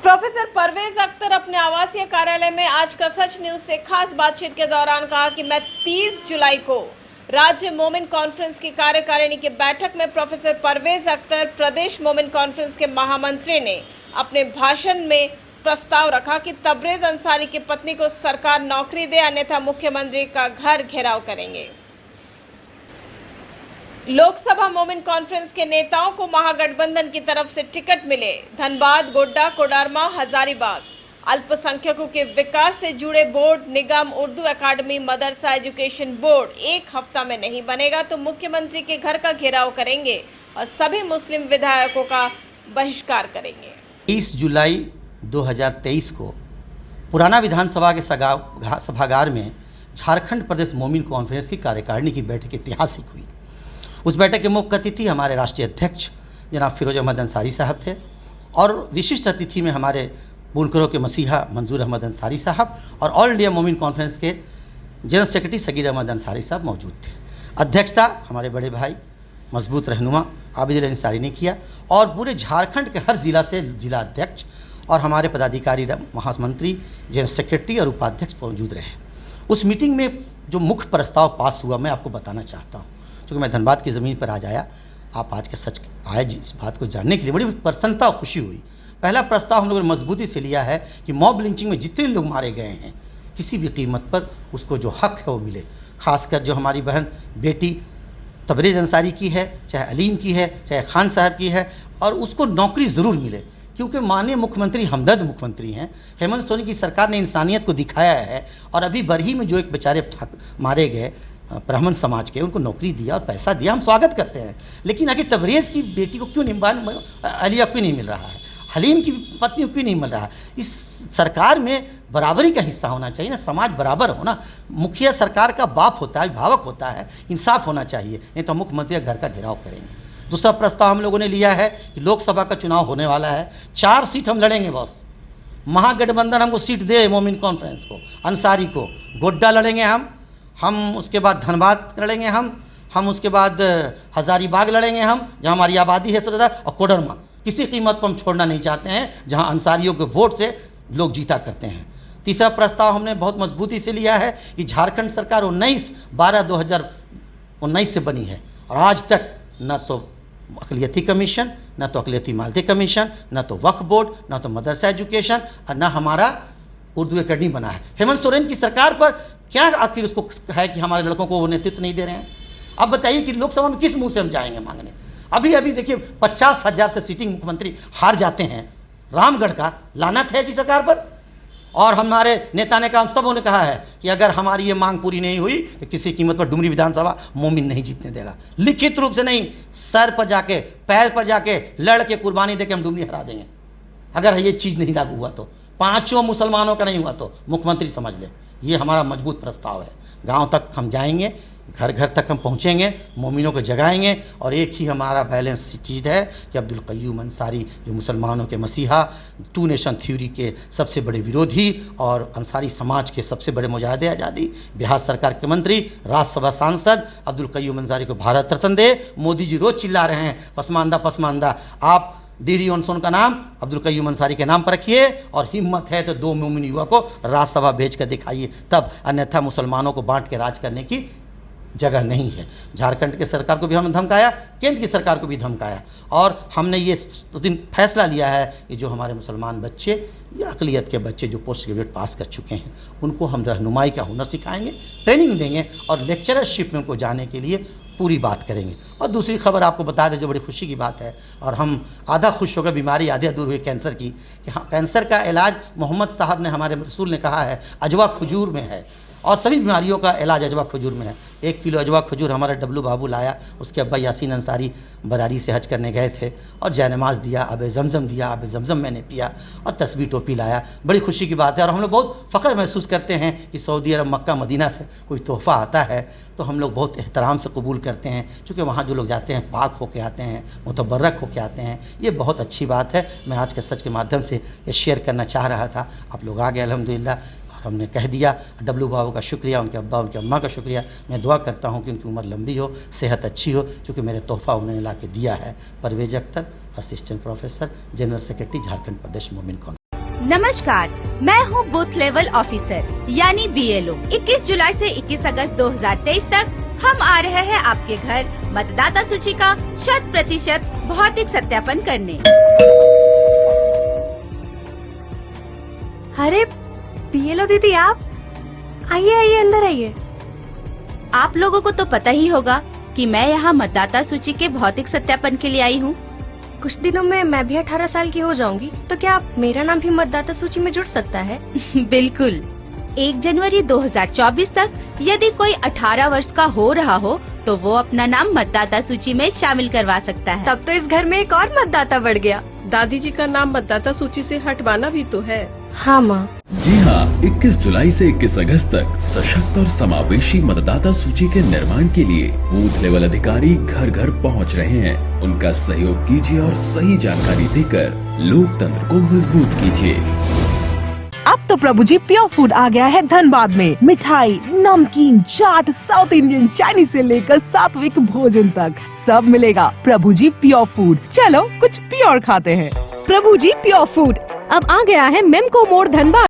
Professor Parvez Akhtar अपने आवासीय कार्यालय में आज का सच न्यूज से खास बातचीत के दौरान कहा कि मैं 30 जुलाई को राज्य मोमिन कॉन्फ्रेंस की कार्यकारिणी की बैठक में प्रोफेसर परवेज अख्तर प्रदेश मोमिन कॉन्फ्रेंस के महामंत्री ने अपने भाषण में प्रस्ताव रखा कि तबरेज अंसारी की पत्नी को सरकार नौकरी दे, अन्यथा मुख्यमंत्री का घर घेराव करेंगे। लोकसभा मोमिन कॉन्फ्रेंस के नेताओं को महागठबंधन की तरफ से टिकट मिले। धनबाद, गोड्डा, कोडरमा, हजारीबाग। अल्पसंख्यकों के विकास से जुड़े बोर्ड, निगम, उर्दू एकेडमी, मदरसा एजुकेशन बोर्ड एक हफ्ता में नहीं बनेगा तो मुख्यमंत्री के घर का घेराव करेंगे और सभी मुस्लिम विधायकों का बहिष्कार करेंगे। 30 जुलाई 2023 को पुराना विधानसभा के सभागार में झारखंड प्रदेश मोमिन कॉन्फ्रेंस की कार्यकारिणी की बैठक ऐतिहासिक हुई। उस बैठक के मुख्य अतिथि हमारे राष्ट्रीय अध्यक्ष जनाब फिरोज अहमद अंसारी साहब थे और विशिष्ट अतिथि में हमारे बुनकरों के मसीहा मंजूर अहमद अंसारी साहब और ऑल इंडिया मोमिन कॉन्फ्रेंस के जनरल सेक्रेटरी सगीर अहमद अंसारी साहब मौजूद थे। अध्यक्षता हमारे बड़े भाई मजबूत रहनुमा आबिद अली अंसारी ने किया और पूरे झारखंड के हर जिला से जिला अध्यक्ष और हमारे पदाधिकारी महामंत्री जनरल सेक्रेटरी और उपाध्यक्ष मौजूद रहे। उस मीटिंग में जो मुख्य प्रस्ताव पास हुआ मैं आपको बताना चाहता हूँ। चूँकि मैं धनबाद की ज़मीन पर आज आया, आप आज के सच आए इस बात को जानने के लिए बड़ी प्रसन्नता और खुशी हुई। पहला प्रस्ताव हम लोगों ने मजबूती से लिया है कि मॉब लिंचिंग में जितने लोग मारे गए हैं किसी भी कीमत पर उसको जो हक है वो मिले। खासकर जो हमारी बहन बेटी तबरेज अंसारी की है, चाहे अलीम की है, चाहे खान साहब की है, और उसको नौकरी ज़रूर मिले क्योंकि माननीय मुख्यमंत्री हमदर्द मुख्यमंत्री हैं। हेमंत सोरेन की सरकार ने इंसानियत को दिखाया है और अभी बरही में जो एक बेचारे मारे गए ब्राह्मण समाज के उनको नौकरी दिया और पैसा दिया, हम स्वागत करते हैं। लेकिन आखिर तबरेज़ की बेटी को क्यों अलिया क्यों नहीं मिल रहा है, हलीम की पत्नी को क्यों नहीं मिल रहा है? इस सरकार में बराबरी का हिस्सा होना चाहिए ना, समाज बराबर हो ना। मुखिया सरकार का बाप होता है, अभिभावक होता है, इंसाफ होना चाहिए, नहीं तो मुख्यमंत्री घर का घेराव करेंगे। दूसरा प्रस्ताव हम लोगों ने लिया है कि लोकसभा का चुनाव होने वाला है, 4 सीट हम लड़ेंगे बॉस। महागठबंधन हमको सीट दे मोमिन कॉन्फ्रेंस को, अंसारी को। गोड्डा लड़ेंगे हम उसके बाद धनबाद लड़ेंगे हम उसके बाद हजारीबाग लड़ेंगे हम, जहाँ हमारी आबादी है सबसे ज़्यादा, और कोडरमा। किसी कीमत पर हम छोड़ना नहीं चाहते हैं जहाँ अंसारियों के वोट से लोग जीता करते हैं। तीसरा प्रस्ताव हमने बहुत मजबूती से लिया है कि झारखंड सरकार 19/12/2019 से बनी है और आज तक न तो अक़लियती कमीशन, न तो अक़लियती मालती कमीशन, न तो वक्फ बोर्ड, न तो मदरसा एजुकेशन और न हमारा उर्दू एकेडमी बना है। हेमंत सोरेन की सरकार पर क्या आखिर उसको है कि हमारे लड़कों को वो नेतृत्व नहीं दे रहे हैं? अब बताइए कि लोकसभा में किस मुंह से हम जाएंगे मांगने? अभी देखिए 50,000 से सीटिंग मुख्यमंत्री हार जाते हैं। रामगढ़ का लानत है ऐसी सरकार पर। और हमारे नेता ने कहा, हम सबों ने कहा है कि अगर हमारी ये मांग पूरी नहीं हुई तो किसी कीमत पर डुमरी विधानसभा मोमिन नहीं जीतने देगा। लिखित रूप से नहीं, सर पर जाके, पैर पर जाके, लड़ के कुर्बानी देके हम डुमरी हरा देंगे अगर ये चीज़ नहीं लागू हुआ तो। 5 मुसलमानों का नहीं हुआ तो मुख्यमंत्री समझ ले। ये हमारा मजबूत प्रस्ताव है। गांव तक हम जाएंगे, घर घर तक हम पहुंचेंगे, मोमिनों को जगाएंगे। और एक ही हमारा बैलेंस चीज़ है कि अब्दुल कय्यूम अंसारी जो मुसलमानों के मसीहा, 2 नेशन थ्योरी के सबसे बड़े विरोधी और अंसारी समाज के सबसे बड़े मुजाहिदे आज़ादी, बिहार सरकार के मंत्री, राज्यसभा सांसद अब्दुल कय्यूम अंसारी को भारत रत्न दे। मोदी जी रोज़ चिल्ला रहे हैं पसमानदा पसमानदा। आप डीडी ऑनसोन का नाम अब्दुल कय्यूम अंसारी के नाम पर रखिए और हिम्मत है तो 2 मोमिन युवा को राज्यसभा भेज कर दिखाइए तब, अन्यथा मुसलमानों को बांट के राज करने की जगह नहीं है। झारखंड की सरकार को भी हमने धमकाया, केंद्र की सरकार को भी धमकाया और हमने ये दिन फैसला लिया है कि जो हमारे मुसलमान बच्चे या अक़लियत के बच्चे जो पोस्ट ग्रेजुएट पास कर चुके हैं उनको हम रहनुमाई का हुनर सिखाएंगे, ट्रेनिंग देंगे और लेक्चरशिप में उनको जाने के लिए पूरी बात करेंगे। और दूसरी खबर आपको बता दें जो बड़ी खुशी की बात है, और हम आधा खुश होकर बीमारी आधी दूर हुई कैंसर की, कि हाँ, कैंसर का इलाज मोहम्मद साहब ने, हमारे रसूल ने कहा है, अजवा खजूर में है और सभी बीमारियों का इलाज अजवा खजूर में है। 1 किलो अजवा खजूर हमारा डब्लू बाबू लाया, उसके अब्बा यासीन अंसारी बरारी से हज करने गए थे और जयनमाज दिया, आब जमज़म दिया, आब जमज़म मैंने पिया और तस्बीह टोपी लाया। बड़ी खुशी की बात है और हम लोग बहुत फ़ख्र महसूस करते हैं कि सऊदी अरब, मक्का, मदीना से कोई तोहफ़ा आता है तो हम लोग बहुत एहतराम से कबूल करते हैं, क्योंकि वहाँ जो लोग जाते हैं पाक होके आते हैं, मुतबर्रक होके आते हैं। ये बहुत अच्छी बात है। मैं आज के सच के माध्यम से ये शेयर करना चाह रहा था, आप लोग आ गए अल्हम्दुलिल्लाह। हमने कह दिया। डब्लू बाबू का शुक्रिया, उनके अब्बा उनके अम्मा का शुक्रिया। मैं दुआ करता हूँ कि उनकी उम्र लंबी हो, सेहत अच्छी हो, क्योंकि मेरे तोहफ़ा उन्होंने ला के दिया है। Parvez Akhtar, assistant professor, general secretary, Jharkhand Pradesh Momin Conference. नमस्कार, मैं हूँ बूथ लेवल ऑफिसर यानी BLO। 21 जुलाई से 21 अगस्त 2023 तक हम आ रहे हैं आपके घर मतदाता सूची का 100% भौतिक सत्यापन करने। अरे BLO दीदी, आप आइए आइए, अंदर आइए। आप लोगों को तो पता ही होगा कि मैं यहाँ मतदाता सूची के भौतिक सत्यापन के लिए आई हूँ। कुछ दिनों में मैं भी 18 साल की हो जाऊंगी, तो क्या मेरा नाम भी मतदाता सूची में जुड़ सकता है? बिल्कुल। 1 जनवरी 2024 तक यदि कोई 18 वर्ष का हो रहा हो तो वो अपना नाम मतदाता सूची में शामिल करवा सकता है। तब तो इस घर में एक और मतदाता बढ़ गया। दादी जी का नाम मतदाता सूची से हटवाना भी तो है। हाँ माँ। जी हाँ, 21 जुलाई से 21 अगस्त तक सशक्त और समावेशी मतदाता सूची के निर्माण के लिए बूथ लेवल अधिकारी घर घर पहुँच रहे हैं। उनका सहयोग कीजिए और सही जानकारी देकर लोकतंत्र को मजबूत कीजिए। अब तो प्रभु जी प्योर फूड आ गया है धनबाद में। मिठाई, नमकीन, चाट, साउथ इंडियन, चाइनीज से लेकर सात्विक भोजन तक सब मिलेगा। प्रभु जी प्योर फूड, चलो कुछ प्योर खाते हैं। प्रभु जी प्योर फूड अब आ गया है मेमको मोड़ धनबाद।